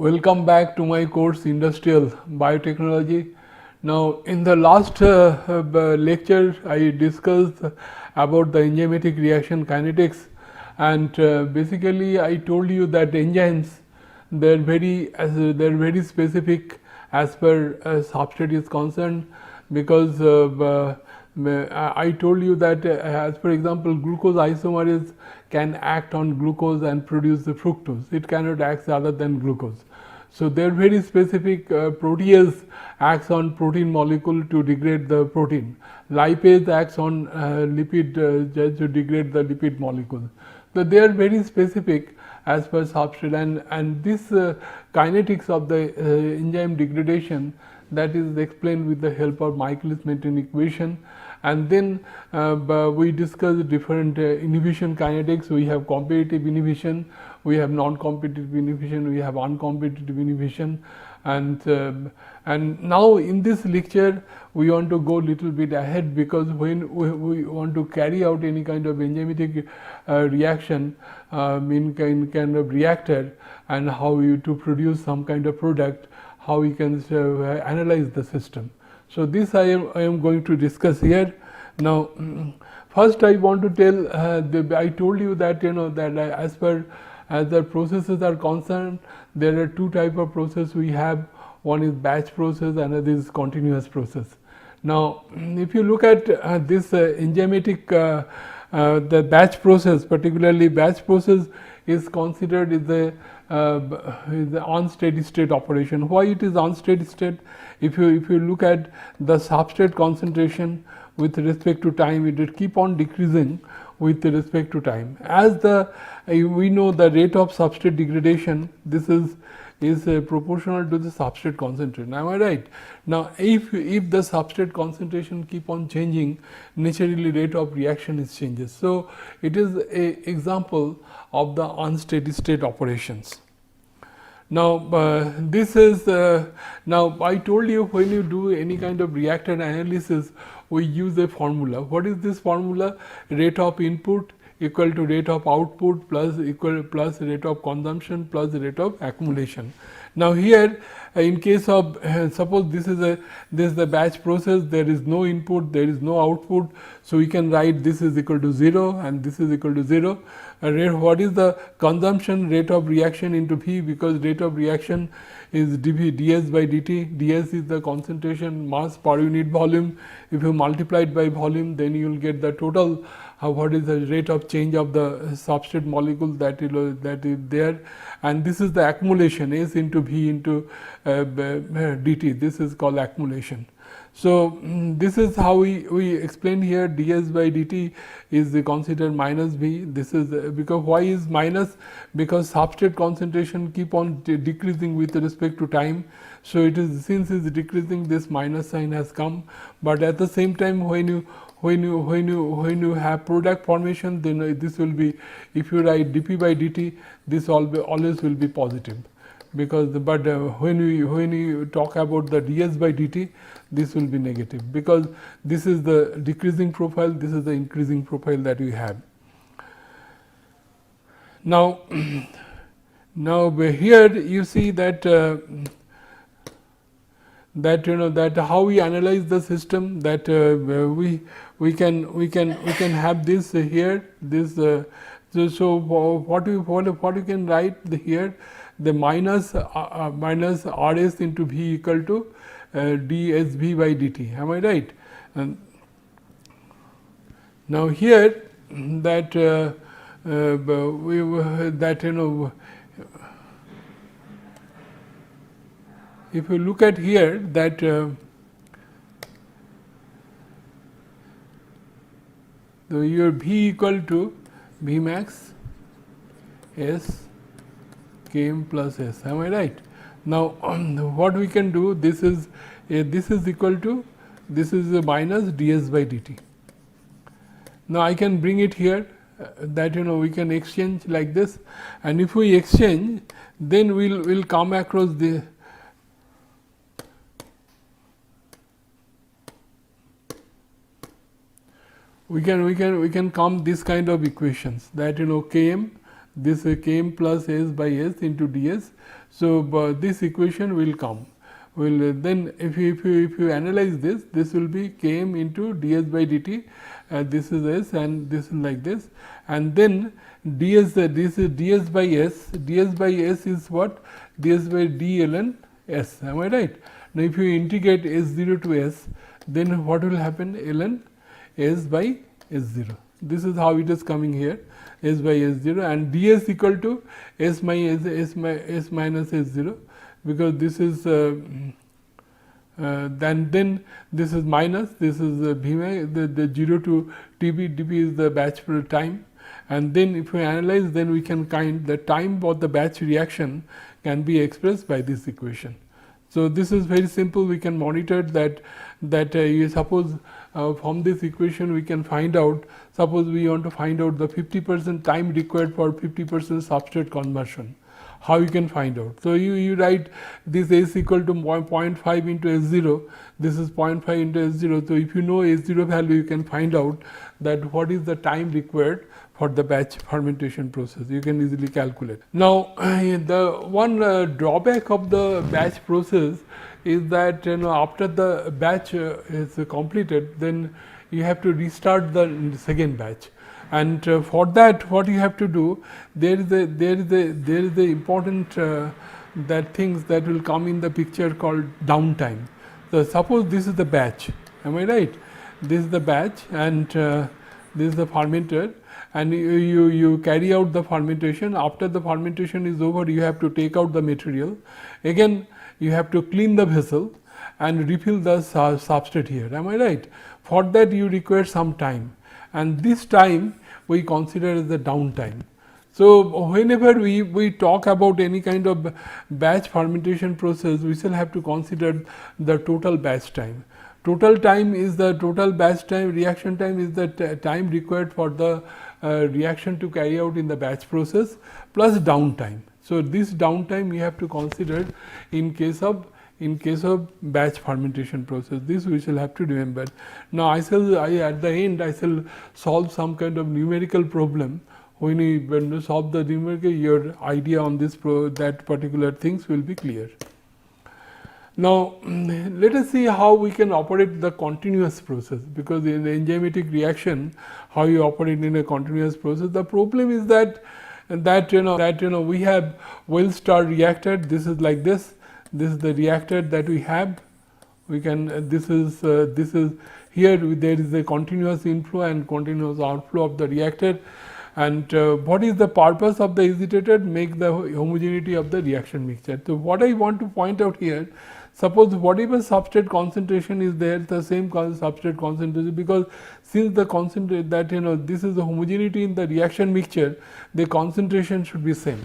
Welcome back to my course Industrial Biotechnology. Now, in the last lecture, I discussed about the enzymatic reaction kinetics, and basically I told you that enzymes they're very specific as per substrate is concerned, because I told you that as for example glucose isomerase can act on glucose and produce the fructose. It cannot act other than glucose. So, they are very specific. Protease acts on protein molecule to degrade the protein. Lipase acts on lipid just to degrade the lipid molecule. So, they are very specific as per substrate, and this kinetics of the enzyme degradation, that is explained with the help of Michaelis-Menten equation. And then we discussed different inhibition kinetics. We have competitive inhibition, we have non-competitive inhibition, we have uncompetitive inhibition, and now in this lecture we want to go little bit ahead, because when we want to carry out any kind of enzymatic reaction in kind of reactor, and how you to produce some kind of product, how we can analyze the system. So, this I am going to discuss here. Now, first I want to tell I told you that that as the processes are concerned, there are two type of process we have. One is batch process, another is continuous process. Now, if you look at this enzymatic the batch process, particularly batch process is considered is the unsteady state operation. Why it is unsteady state? If you look at the substrate concentration with respect to time, it will keep on decreasing with respect to time. As we know the rate of substrate degradation, this is proportional to the substrate concentration. Am I right? Now, if the substrate concentration keep on changing, naturally rate of reaction is changes. So, it is a example of the unsteady state operations. Now, this is now I told you when you do any kind of reactor analysis, we use a formula. What is this formula? Rate of input equal to rate of output plus rate of consumption plus rate of accumulation. Now, here in case of suppose this is the batch process, there is no input, there is no output. So, we can write this is equal to 0 and this is equal to 0. What is the consumption? Rate of reaction into V, because rate of reaction is ds by dt. ds is the concentration mass per unit volume. If you multiply it by volume, then you will get the total what is the rate of change of the substrate molecule that is there, and this is the accumulation S into V into dt. This is called accumulation. So, this is how we explain here. Ds by dt is considered minus V. This is because why is minus? Because substrate concentration keep on decreasing with respect to time. So, it is since it is decreasing, this minus sign has come, but at the same time when you have product formation, then this will be, if you write dp by dt, this always will be positive, because when you talk about the ds by dt, this will be negative, because this is the decreasing profile, this is the increasing profile that we have. Now, here you see that that how we analyze the system, that we can have this here, this so what you can write here, the minus rs into V equal to dsv by dt. Am I right? And now, here that if you look at here that your V equal to V max S Km plus S. Am I right? Now, what we can do, this is equal to, this is a minus ds by dt. Now, I can bring it here that we can exchange like this, and if we exchange, then we'll come across the we can come this kind of equations, that Km, this Km plus S by S into ds. So, this equation will come. Will then if you analyze this, this will be Km into ds by dt. This is S and this is like this, and then ds, this is ds by S. ds by S is what? ds by d ln S. Am I right? Now, if you integrate S0 to S, then what will happen? Ln S by S0. This is how it is coming here, S by S0, and ds equal to S minus S0, because this is then this is minus, this is the 0 to dp is the batch time, and then if we analyze, then we can find the time of the batch reaction can be expressed by this equation. So, this is very simple. We can monitor that you suppose from this equation we can find out, suppose we want to find out the 50% time required for 50% substrate conversion. How you can find out? So, you write this S equal to 0.5 into S0, this is 0.5 into S0. So, if you know S0 value, you can find out that what is the time required for the batch fermentation process. You can easily calculate. Now, the one drawback of the batch process is that after the batch is completed, then you have to restart the second batch. And for that, what you have to do, there is a important that things that will come in the picture called downtime. So, suppose this is the batch, am I right? This is the batch, and this is the fermenter, and you carry out the fermentation. After the fermentation is over, you have to take out the material. Again, you have to clean the vessel and refill the substrate here. Am I right? For that, you require some time, and this time we consider as the downtime. So, whenever we talk about any kind of batch fermentation process, we shall have to consider the total batch time. Total time is the total batch time, reaction time is the time required for the reaction to carry out in the batch process plus downtime. So, this downtime we have to consider in case of batch fermentation process. This we shall have to remember. Now, at the end I shall solve some kind of numerical problem. When you solve the numerical, your idea on this that particular things will be clear. Now, let us see how we can operate the continuous process, because in the enzymatic reaction, how you operate in a continuous process. The problem is that we have well starred reactor. This is like this. This is the reactor that we have. We can this is here there is a continuous inflow and continuous outflow of the reactor. And what is the purpose of the agitator? Make the homogeneity of the reaction mixture. So, what I want to point out here, suppose whatever substrate concentration is there, the same substrate concentration, because since the concentrate that this is the homogeneity in the reaction mixture, the concentration should be same.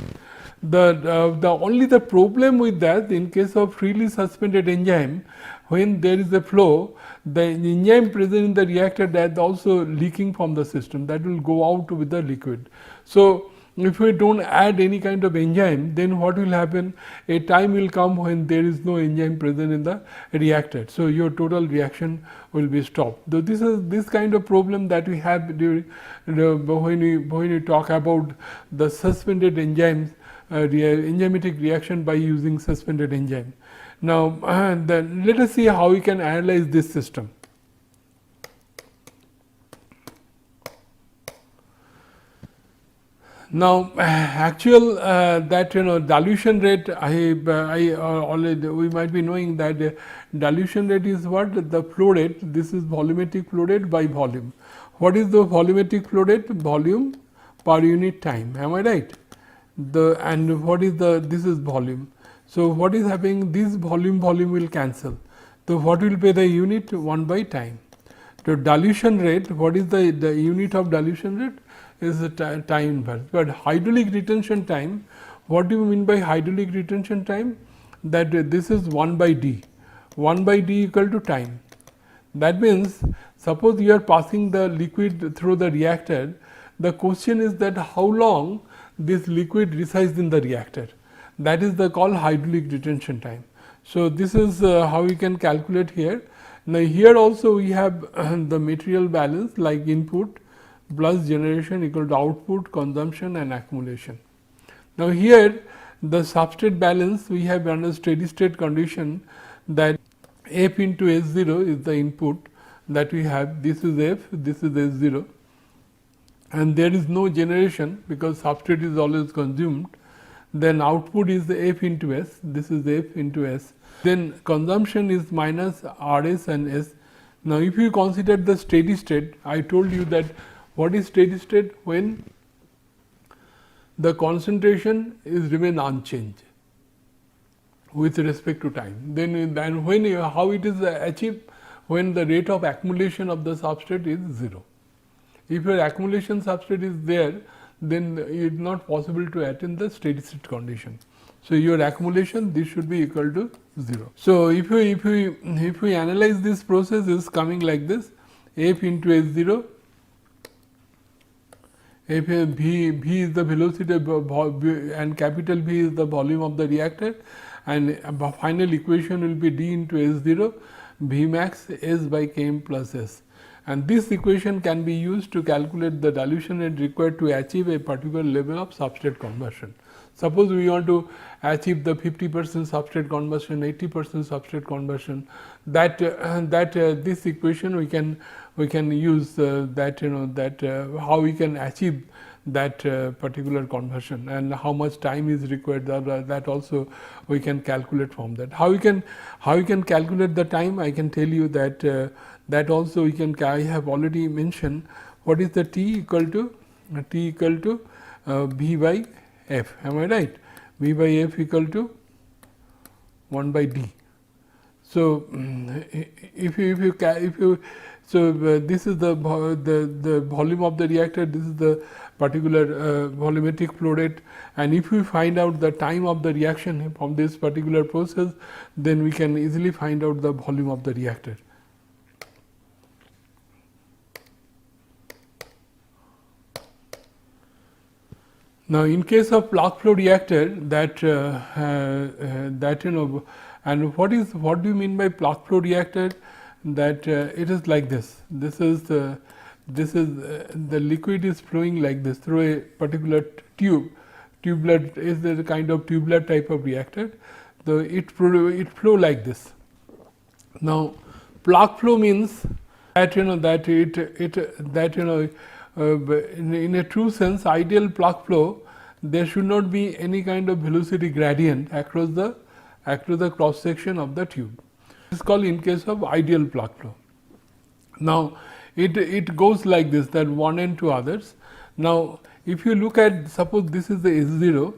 The only the problem with that, in case of freely suspended enzyme, when there is a flow, the enzyme present in the reactor that also leaking from the system, that will go out with the liquid. So, if we do not add any kind of enzyme, then what will happen? A time will come when there is no enzyme present in the reactor. So, your total reaction will be stopped. So, this is this kind of problem that we have during when we talk about the suspended enzymes, enzymatic reaction by using suspended enzyme. Now, then let us see how we can analyze this system. Now, actual that dilution rate, already we might be knowing that dilution rate is what? The flow rate. This is volumetric flow rate by volume. What is the volumetric flow rate? Volume per unit time. Am I right? And what is this is volume. So, what is happening? This volume will cancel. So, what will be the unit? 1 by time. So, dilution rate, what is the unit of dilution rate? Is the time inverse. But hydraulic retention time, what do you mean by hydraulic retention time? That this is 1 by d. 1 by d equal to time. That means, suppose you are passing the liquid through the reactor, the question is that how long this liquid resides in the reactor. That is the called hydraulic retention time. So, this is how we can calculate here. Now, here also we have the material balance like input plus generation equal to output, consumption and accumulation. Now, here the substrate balance we have under steady state condition that F into S0 is the input that we have, this is F, this is S0, and there is no generation because substrate is always consumed. Then output is the F into S, this is F into S. Then consumption is minus Rs and S. Now, if you consider the steady state, I told you that what is steady state? When the concentration is remain unchanged with respect to time. Then when how it is achieved? When the rate of accumulation of the substrate is 0. If your accumulation substrate is there, then it is not possible to attain the steady state condition. So, your accumulation this should be equal to 0. So, if we analyze this process is coming like this, F into S0, F V is the velocity and capital V is the volume of the reactor, and final equation will be D into S0 V max S by Km plus S. And this equation can be used to calculate the dilution rate required to achieve a particular level of substrate conversion. Suppose we want to achieve the 50% substrate conversion, 80% substrate conversion, that this equation we can use that how we can achieve that particular conversion and how much time is required, that also we can calculate from that. How you can calculate the time? I can tell you that that also we can, I have already mentioned what is the T equal to V by F, am I right? V by F equal to 1 by D. So, if you so this is the volume of the reactor, this is the particular volumetric flow rate, and if we find out the time of the reaction from this particular process, then we can easily find out the volume of the reactor. Now, in case of plug flow reactor, that and what do you mean by plug flow reactor? That it is like this. This is the liquid is flowing like this through a particular tube. Tubular is a kind of tubular type of reactor. So it flow like this. Now, plug flow means that in a true sense, ideal plug flow, there should not be any kind of velocity gradient across the cross section of the tube. This is called in case of ideal plug flow. Now, it goes like this, that one and two others. Now, if you look at, suppose this is the S0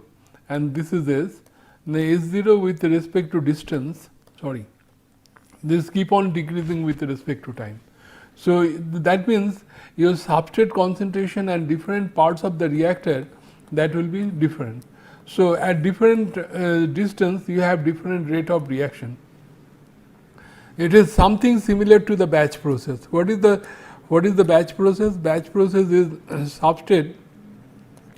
and this is S, the S0 with respect to distance, this keep on decreasing with respect to time. So, that means your substrate concentration and different parts of the reactor, that will be different. So, at different distance you have different rate of reaction. It is something similar to the batch process. What is the batch process? Batch process is substrate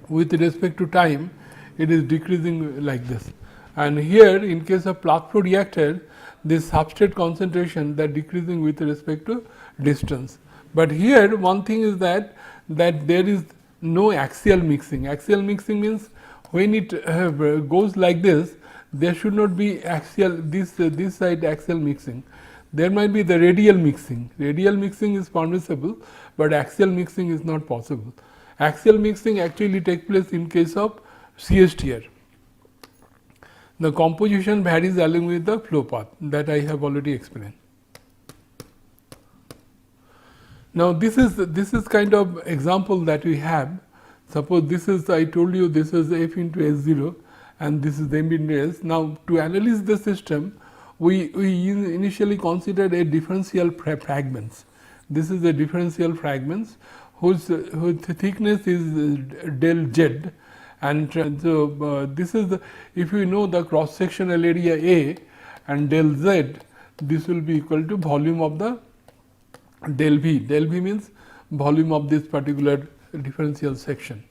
with respect to time, it is decreasing like this. And here in case of plug flow reactor, this substrate concentration that decreasing with respect to distance. But here one thing is that there is no axial mixing. Axial mixing means when it goes like this, there should not be axial this side axial mixing. There might be the radial mixing. Radial mixing is permissible, but axial mixing is not possible. Axial mixing actually takes place in case of CSTR. The composition varies along with the flow path, that I have already explained. Now, this is kind of example that we have. Suppose this is, I told you this is F into S0 and this is M into S. Now, to analyze the system, we initially considered a differential fragments. This is a differential fragments whose thickness is del Z, and so this is the, if you know the cross sectional area A and del Z, this will be equal to volume of the del V. Del V means volume of this particular differential section.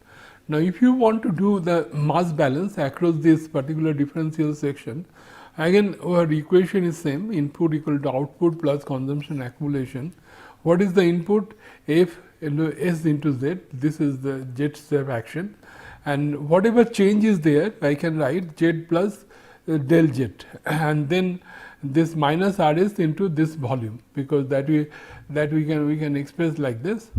Now, if you want to do the mass balance across this particular differential section, again our equation is same, input equal to output plus consumption accumulation. What is the input? F into S into Z, this is the Z step action, and whatever change is there, I can write Z plus del Z, and then this minus R s into this volume, because that we can express like this.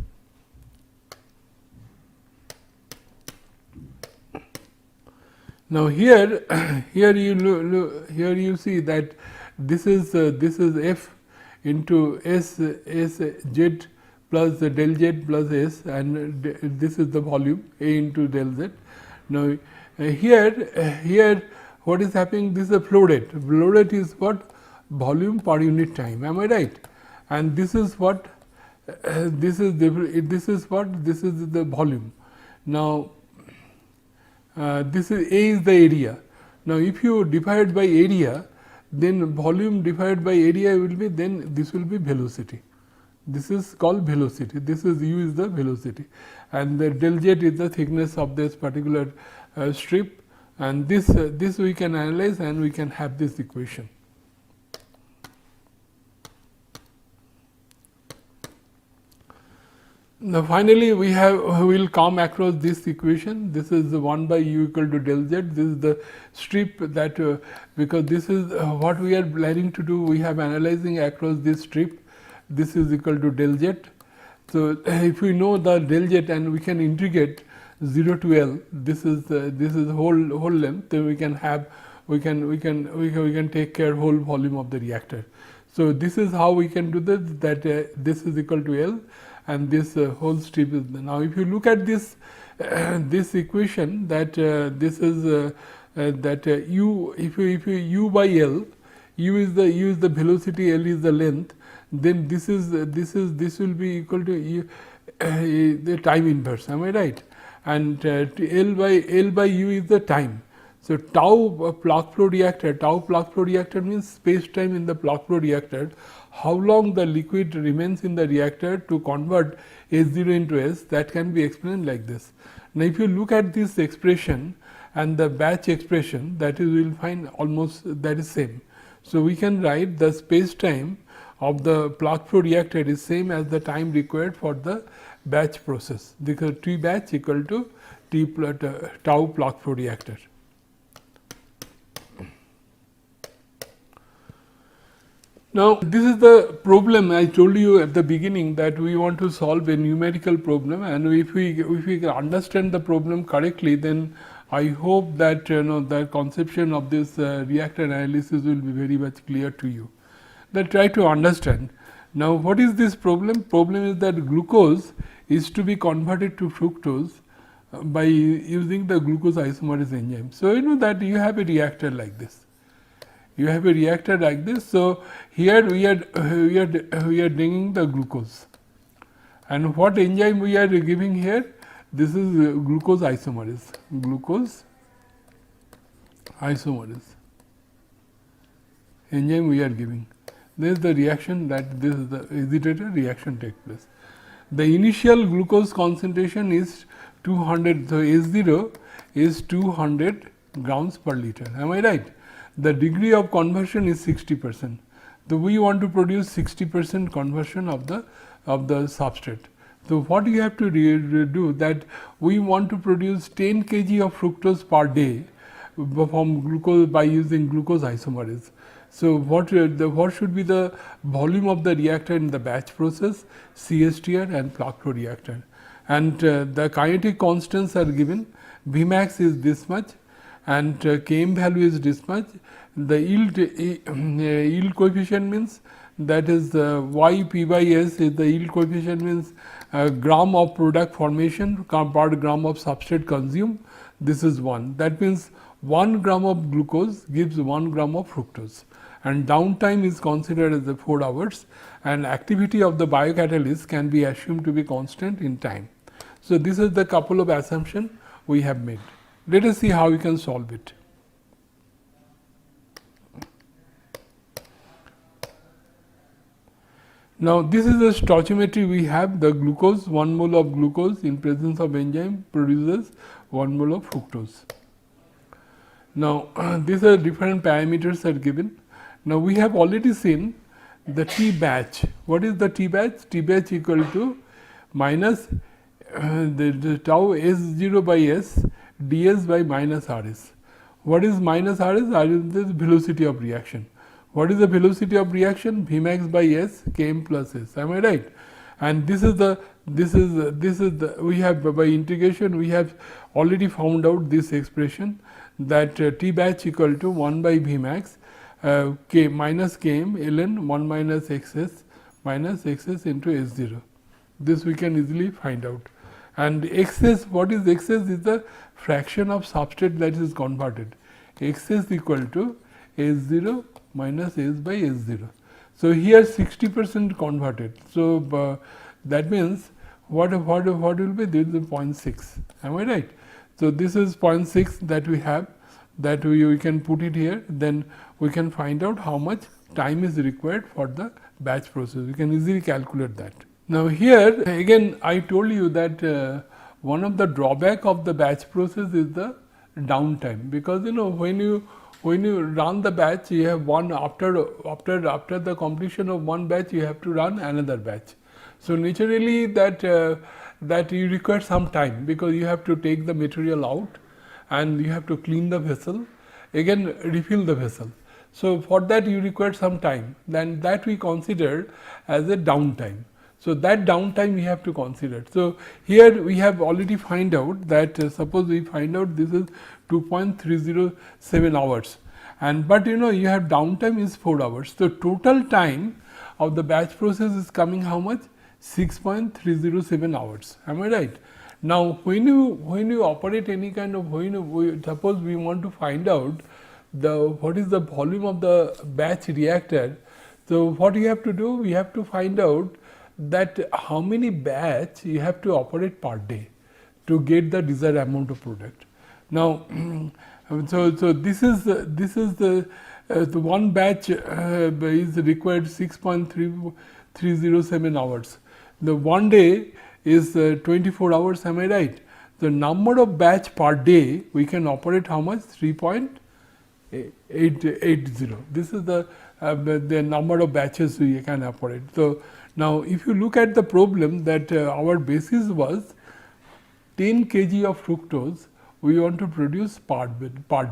Now here here you see that this is F into S Z plus the del Z plus S, and this is the volume A into del Z. Now here what is happening? This is a flow rate. Flow rate is what? Volume per unit time. Am I right? And this is what? This is what? This is the volume. Now this is A is the area. Now if you divide by area, then volume divided by area will be, then this will be velocity. This is called velocity. This is U is the velocity, and the del Z is the thickness of this particular strip, and this we can analyze, and we can have this equation. Now finally we will come across this equation. This is 1 by U equal to del Z. This is the strip that because this is what we are planning to do. We have analyzing across this strip. This is equal to del Z. So if we know the del Z and we can integrate 0 to L, this is whole length, then we can have we can take care whole volume of the reactor. So this is how we can do this, that this is equal to L, and this whole strip is. Now if you look at this this equation, that this is that U, if you U by L, U is the velocity, L is the length, then this will be equal to U, the time inverse. Am I right? And L by U is the time. So tau plug flow reactor means space time in the plug flow reactor, how long the liquid remains in the reactor to convert S0 into S, that can be explained like this. Now if you look at this expression and the batch expression, that is, we will find almost that is same. So we can write the space time of the plug flow reactor is same as the time required for the batch process, because T batch equal to T plus tau plug flow reactor. Now this is the problem I told you at the beginning, that we want to solve a numerical problem, and if we understand the problem correctly, then I hope that the conception of this reactor analysis will be very much clear to you. Then try to understand. Now what is this problem? Problem is that glucose is to be converted to fructose by using the glucose isomerase enzyme. So you know that you have a reactor like this. You have a reactor like this. So here we are bringing the glucose, and what enzyme we are giving here? This is glucose isomerase. Glucose isomerase enzyme we are giving. This is the reaction, that this is the agitated reaction takes place. The initial glucose concentration is 200. So S0 is 200 grams per liter. Am I right? The degree of conversion is 60%. So we want to produce 60% conversion of the substrate. So what you have to do, that we want to produce 10 kg of fructose per day from glucose by using glucose isomerase. So what should be the volume of the reactor in the batch process? CSTR and plug flow reactor, and the kinetic constants are given. Vmax is this much, and Km value is this much. The yield coefficient means, that is Y P by S is the yield coefficient, means gram of product formation per gram of substrate consumed. This is 1. That means 1 gram of glucose gives 1 gram of fructose, and downtime is considered as the 4 hours, and activity of the biocatalyst can be assumed to be constant in time. So this is the couple of assumptions we have made. Let us see how we can solve it. Now this is the stoichiometry we have. The glucose, 1 mole of glucose in presence of enzyme produces 1 mole of fructose. Now these are different parameters are given. Now we have already seen the T batch. What is the T batch? T batch equal to minus the tau S0 by S ds by minus rs. What is minus rs? Rs is the velocity of reaction. What is the velocity of reaction? Vmax by s, km plus s. Am I right? And this is the we have by integration we have already found out this expression that T batch equal to 1 by Vmax k minus km ln 1 minus xs into S0. This we can easily find out. And xs, what is xs? Is the fraction of substrate that is converted. Xs equal to S0 minus S by S0. So here 60% converted. So that means what will be? This is 0.6. Am I right? So this is 0.6 that we have, that we can put it here. Then we can find out how much time is required for the batch process. We can easily calculate that. Now here again I told you that one of the drawback of the batch process is the downtime, because when you run the batch, you have one after the completion of one batch you have to run another batch. So naturally that you require some time, because you have to take the material out and you have to clean the vessel, again refill the vessel. So for that you require some time, then that we consider as a downtime. So that downtime we have to consider. So here we have already find out that suppose we find out this is 2.307 hours, and but you have downtime is 4 hours. So total time of the batch process is coming how much? 6.307 hours. Am I right? Now when you operate any kind of, suppose we want to find out what is the volume of the batch reactor. So what you have to do? We have to find out that how many batch you have to operate per day to get the desired amount of product. Now so this is the one batch is required 6.307 hours. The one day is 24 hours. Am I right? The number of batch per day we can operate how much? 3.880. This is the number of batches we can operate. So now if you look at the problem, that our basis was 10 kg of fructose we want to produce per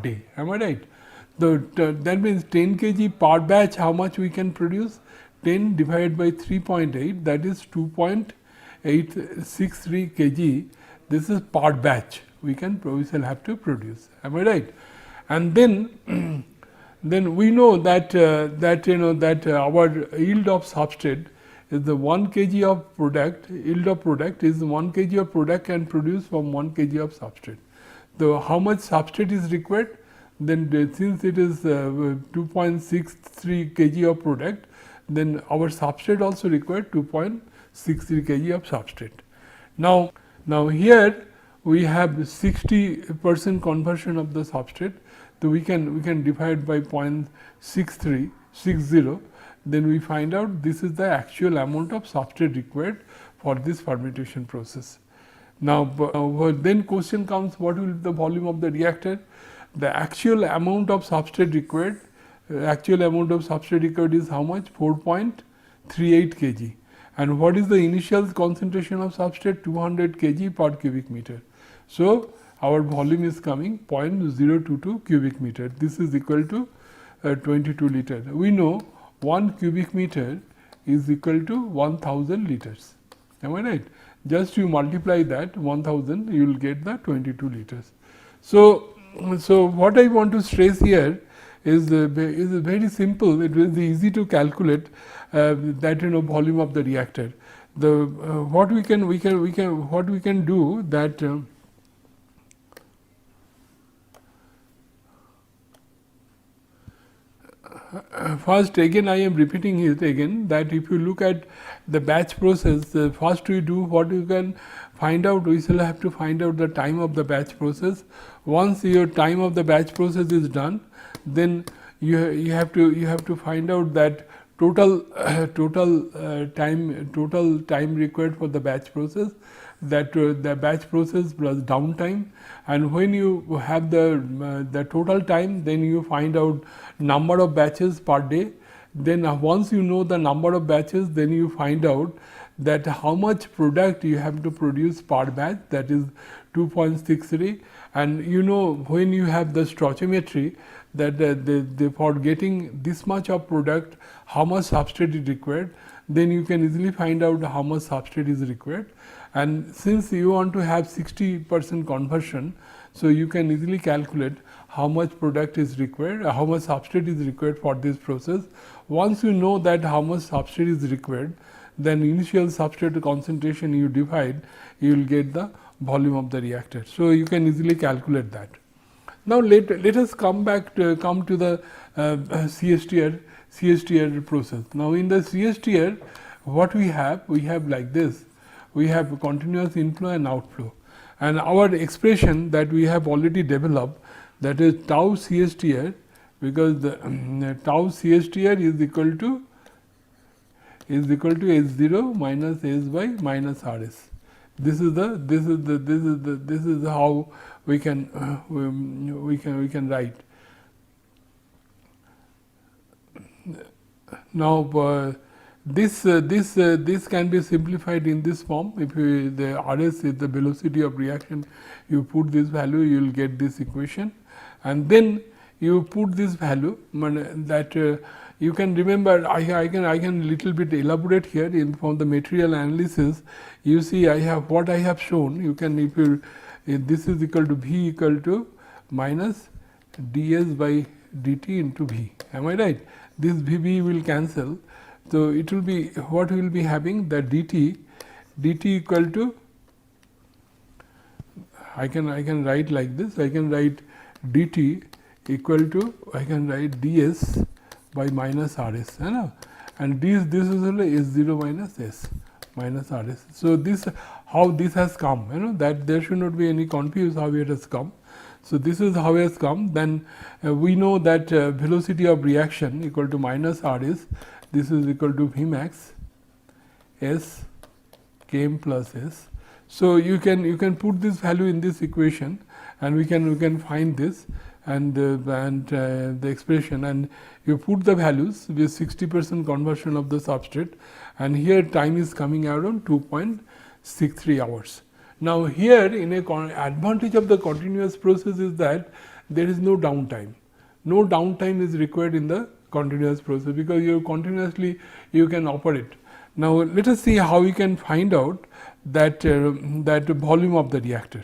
day. Am I right? That means 10 kg per batch, how much we can produce? 10 divided by 3.8, that is 2.863 kg. This is per batch we shall have to produce. Am I right? And then we know that our yield of substrate is the 1 kg of product. Yield of product is 1 kg of product can produce from 1 kg of substrate. So how much substrate is required? Then since it is 2.63 kg of product, then our substrate also required 2.63 kg of substrate. Now here we have 60% conversion of the substrate. So we can divide by 0.6360. Then we find out this is the actual amount of substrate required for this fermentation process. Now then question comes, what will be the volume of the reactor? The actual amount of substrate required, is how much? 4.38 kg. And what is the initial concentration of substrate? 200 kg per cubic meter. So our volume is coming 0.022 cubic meter. This is equal to 22 liter. We know 1 cubic meter is equal to 1000 liters. Am I right? Just you multiply that 1000, you will get the 22 liters. So what I want to stress here is very simple. It is easy to calculate that volume of the reactor. What we can do that. First again I am repeating it again, that if you look at the batch process, first we do what you can find out, we shall have to find out the time of the batch process. Once your time of the batch process is done, then you have to find out that total time required for the batch process, that the batch process plus downtime. And when you have the total time, then you find out number of batches per day. Then once you know the number of batches, then you find out that how much product you have to produce per batch, that is 2.63, And you know, when you have the stoichiometry, that for getting this much of product, how much substrate is required, then you can easily find out how much substrate is required. And since you want to have 60% conversion, so you can easily calculate how much product is required, how much substrate is required for this process. Once you know that how much substrate is required, then initial substrate concentration you divide, you will get the volume of the reactor. So you can easily calculate that. Now let us come to the CSTR process. Now in the CSTR, what we have like this. We have continuous inflow and outflow, and our expression that we have already developed, that is tau CSTR, because the tau CSTR is equal to S0 minus S by minus RS. This is how we can write. Now this can be simplified in this form. If the RS is the velocity of reaction, you put this value, you will get this equation, and then you put this value that you can remember. I can little bit elaborate here in from the material analysis. You see, I have what I have shown. You can, if this is equal to V equal to minus ds by dt into V. Am I right? This VB will cancel. So it will be, what we will be having, that dt equal to, I can write like this. I can write dt equal to, I can write ds by minus rs, and this is only S0 minus S minus rs. So this, how this has come, that there should not be any confusion how it has come. So this is how it has come. Then we know that velocity of reaction equal to minus rs. This is equal to V max S Km plus S. So you can put this value in this equation, and we can find this and the expression, and you put the values with 60% conversion of the substrate, and here time is coming around 2.63 hours. Now here, in a advantage of the continuous process is that there is no downtime. No downtime is required in the continuous process, because you continuously you can operate. Now let us see how we can find out that volume of the reactor.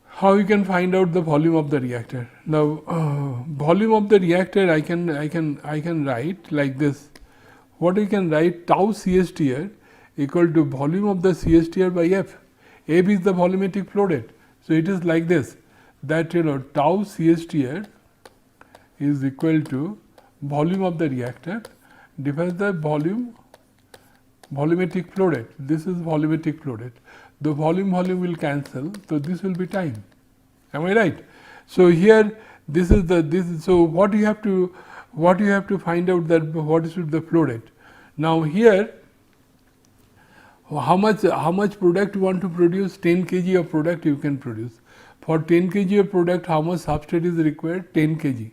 How we can find out the volume of the reactor? Now volume of the reactor, I can write like this. What we can write, tau CSTR equal to volume of the CSTR by F. F is the volumetric flow rate. So it is like this, that tau CSTR is equal to volume of the reactor divided by volumetric flow rate. This is volumetric flow rate. The volume will cancel, so this will be time. Am I right? So here this is so what you have to find out, that what is the flow rate. Now here, how much product you want to produce? 10 kg of product you can produce. For 10 kg of product, how much substrate is required? 10 kg.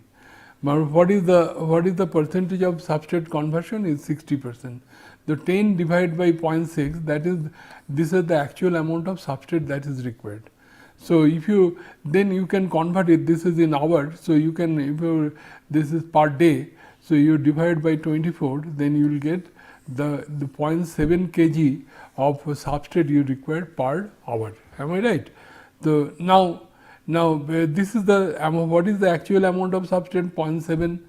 Now what is the percentage of substrate conversion? Is 60%. The 10 divided by 0.6, that is, this is the actual amount of substrate that is required. So if you, then you can convert it. This is in hours, so you can, if this is per day, so you divide by 24, then you will get the 0.7 kg of substrate you require per hour. Am I right? So now this is the what is the actual amount of substrate? 0.7,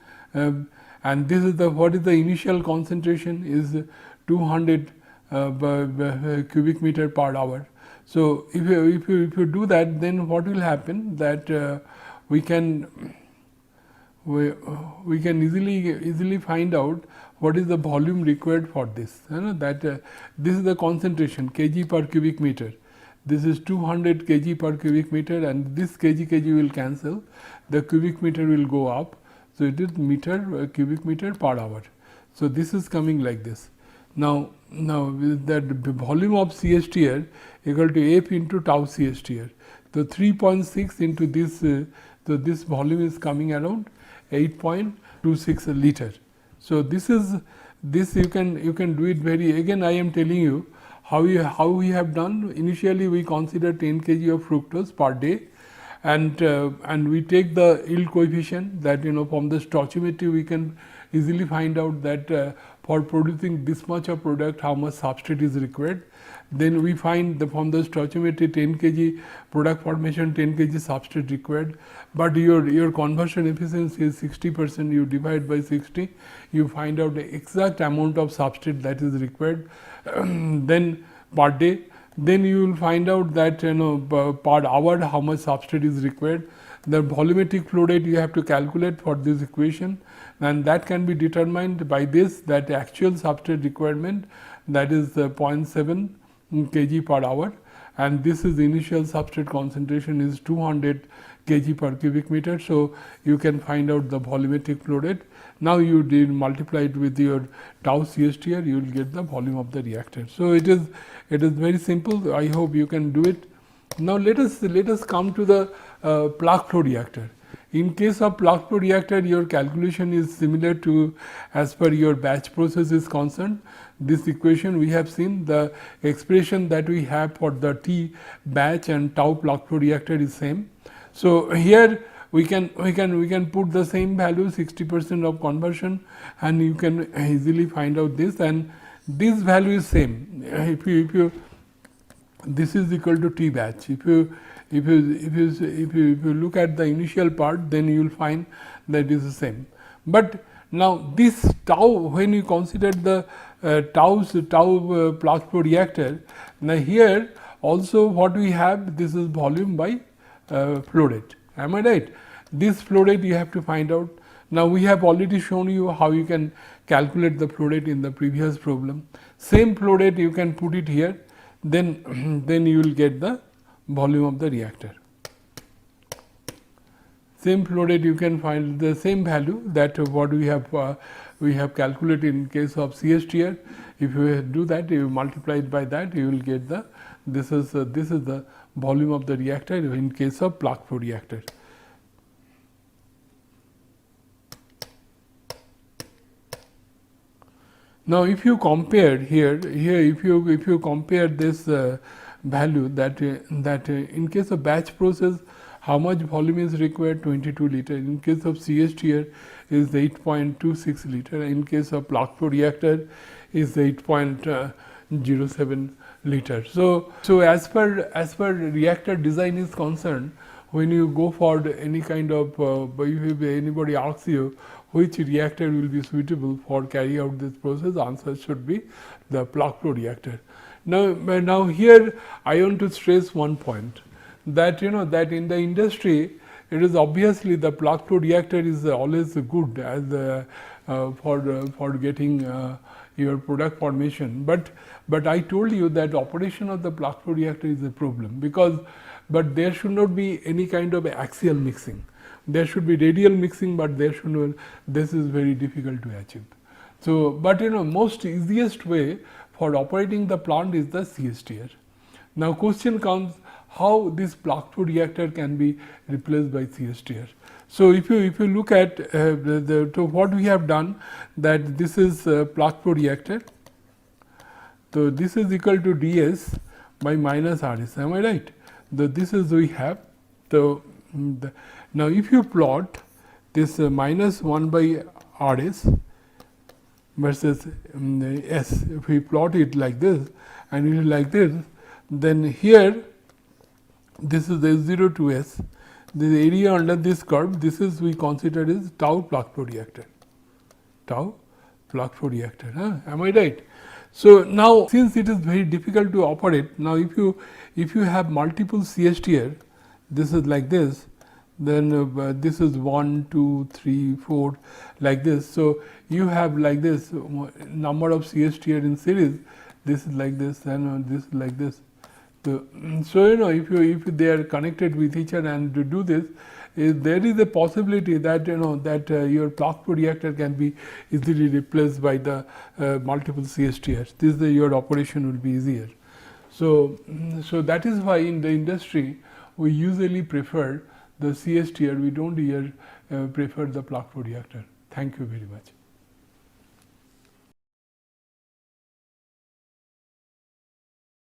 and this is the, what is the initial concentration is 200 cubic meter per hour. So if you do that, then what will happen, that we can easily find out what is the volume required for this. That this is the concentration, kg per cubic meter. This is 200 kg per cubic meter, and this kg will cancel. The cubic meter will go up. So it is meter cubic meter per hour. So this is coming like this. Now that volume of CSTR equal to F into tau CSTR. So 3.6 into this, so this volume is coming around 8.26 liter. So this you can do it very, again I am telling you How we have done? Initially, we consider 10 kg of fructose per day, and we take the yield coefficient that from the stoichiometry we can easily find out that for producing this much of product how much substrate is required. Then we find from the stoichiometry 10 kg product formation, 10 kg substrate required, but your conversion efficiency is 60%. You divide by 60, you find out the exact amount of substrate that is required then per day. Then you will find out that per hour how much substrate is required. The volumetric flow rate you have to calculate for this equation, and that can be determined by this, that actual substrate requirement, that is 0.7 kg per hour, and this is the initial substrate concentration is 200 kg per cubic meter. So, you can find out the volumetric flow rate. Now, you did multiply it with your tau CSTR, you will get the volume of the reactor. So, it is very simple. I hope you can do it. Now, let us come to the plug flow reactor. In case of plug flow reactor, your calculation is similar to as per your batch process is concerned. This equation we have seen, the expression that we have for the T batch and tau plug flow reactor is same. So, here we can put the same value 60% of conversion, and you can easily find out this, and this value is same. If you this is equal to T batch. If you look at the initial part, then you will find that it is the same. But now this tau, when you consider the tau plug flow reactor, now here also what we have, this is volume by flow rate. Am I right? This flow rate you have to find out. Now, we have already shown you how you can calculate the flow rate in the previous problem. Same flow rate you can put it here, then you will get the volume of the reactor. Same flow rate you can find the same value that what we have calculated in case of CSTR. If you do that, you multiply it by that, you will get the this is the volume of the reactor in case of plug flow reactor. Now, if you compare here if you compare this value that in case of batch process how much volume is required, 22 liter, in case of CSTR is 8.26 liter, in case of plug flow reactor is 8.07 liter. So as per reactor design is concerned, when you go for any kind of if anybody asks you which reactor will be suitable for carry out this process, answer should be the plug flow reactor. Now here I want to stress one point, that that in the industry it is obviously the plug flow reactor is always good as for getting your product formation, but I told you that operation of the plug flow reactor is a problem, because but there should not be any kind of axial mixing. There should be radial mixing, but there should not. This is very difficult to achieve. So, but most easiest way for operating the plant is the CSTR. Now, question comes, how this plug flow reactor can be replaced by CSTR. So, if you look at what we have done, that this is plug flow reactor. So, this is equal to ds by minus rs. Am I right? This is we have. So, now if you plot this minus 1 by rs versus s, if we plot it like this and it is like this, then here this is S0 to S, this area under this curve, this is we consider is tau plug flow reactor. Tau plug flow reactor, am I right? So, now since it is very difficult to operate, now if you have multiple CSTR, this is like this, then this is 1, 2, 3, 4 like this. So, you have like this number of CSTR in series, this is like this and this is like this. So, if they are connected with each other and to do this, there is a possibility that your plug flow reactor can be easily replaced by the multiple CSTRs. This your operation will be easier. So that is why in the industry we usually prefer the CSTR. We don't here prefer the plug flow reactor. Thank you very much.